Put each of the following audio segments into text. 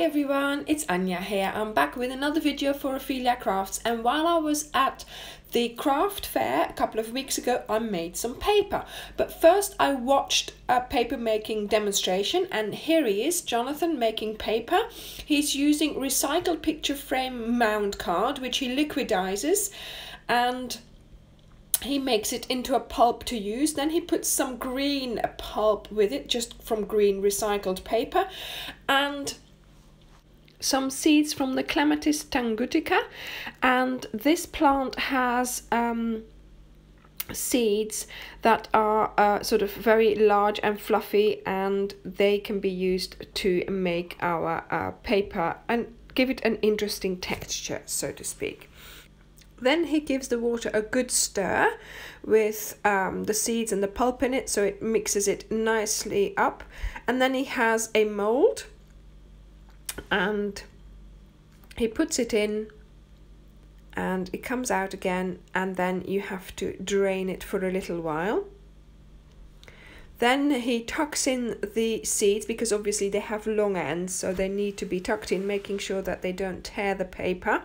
everyone, it's Anya here. I'm back with another video for Ophelia Crafts, and while I was at the craft fair a couple of weeks ago, I made some paper. But first I watched a paper making demonstration, and here he is, Jonathan, making paper. He's using recycled picture frame mound card, which he liquidizes, and he makes it into a pulp to use. Then he puts some green pulp with it, just from green recycled paper, and some seeds from the Clematis tangutica. And this plant has seeds that are sort of very large and fluffy, and they can be used to make our paper and give it an interesting texture, so to speak. Then he gives the water a good stir with the seeds and the pulp in it, so it mixes it nicely up. And then he has a mold, and he puts it in, and it comes out again, and then you have to drain it for a little while. Then he tucks in the seeds, because obviously they have long ends, so they need to be tucked in, making sure that they don't tear the paper.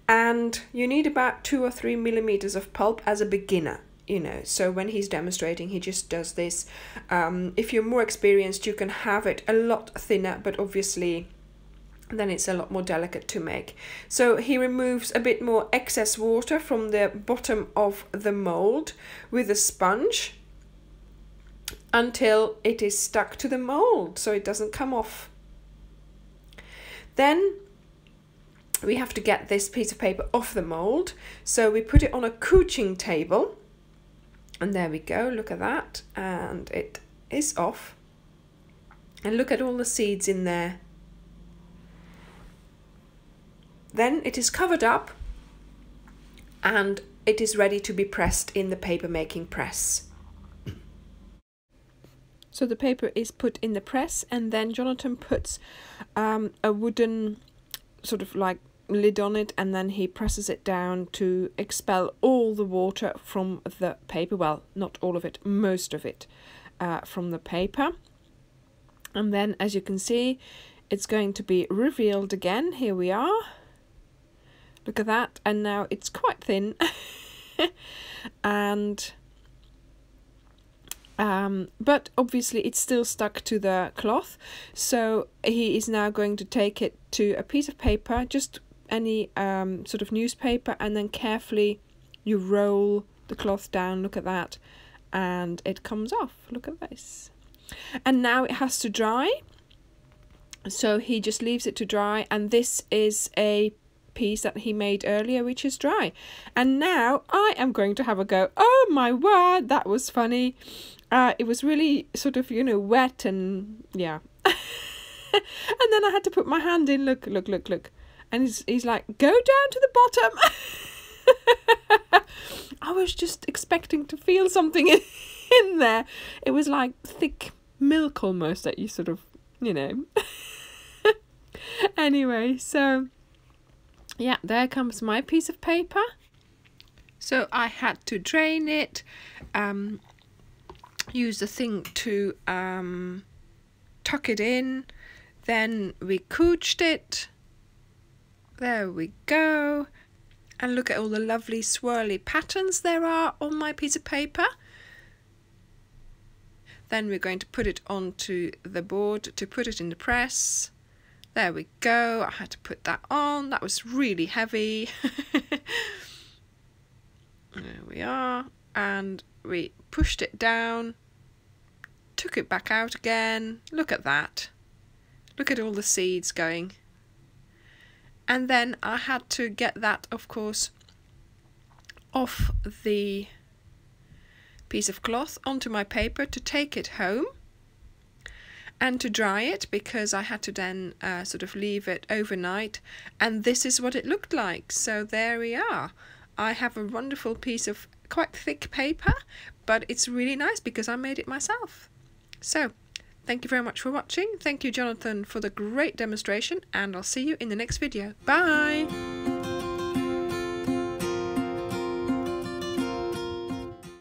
And you need about 2 or 3 millimeters of pulp as a beginner, you know. So when he's demonstrating, he just does this. If you're more experienced, you can have it a lot thinner, but obviously then it's a lot more delicate to make. So he removes a bit more excess water from the bottom of the mold with a sponge until it is stuck to the mold, so it doesn't come off. Then we have to get this piece of paper off the mold, so we put it on a couching table, and there we go, look at that, and it is off. And look at all the seeds in there. Then it is covered up, and it is ready to be pressed in the paper making press. So the paper is put in the press, and then Jonathan puts a wooden sort of like lid on it, and then he presses it down to expel all the water from the paper. Well, not all of it, most of it from the paper. And then, as you can see, it's going to be revealed again. Here we are. Look at that. And now it's quite thin. And but obviously it's still stuck to the cloth, so he is now going to take it to a piece of paper, just any sort of newspaper, and then carefully you roll the cloth down. Look at that, and it comes off. Look at this. And now it has to dry, so he just leaves it to dry, and this is a piece that he made earlier, which is dry. And now I am going to have a go. Oh my word, that was funny. It was really sort of, you know, wet, and yeah. And then I had to put my hand in. Look, look, look, look. And he's like, go down to the bottom. I was just expecting to feel something in there. It was like thick milk almost, that you sort of, you know. Anyway, so yeah, there comes my piece of paper. So I had to drain it, use the thing to tuck it in, then we couched it. There we go. And look at all the lovely swirly patterns there are on my piece of paper. Then we're going to put it onto the board to put it in the press. There we go. I had to put that on. That was really heavy. There we are. And we pushed it down, took it back out again. Look at that. Look at all the seeds going. And then I had to get that, of course, off the piece of cloth onto my paper to take it home and to dry it, because I had to then sort of leave it overnight. And this is what it looked like. So there we are. I have a wonderful piece of quite thick paper, but it's really nice because I made it myself. So thank you very much for watching. Thank you, Jonathan, for the great demonstration, and I'll see you in the next video. Bye!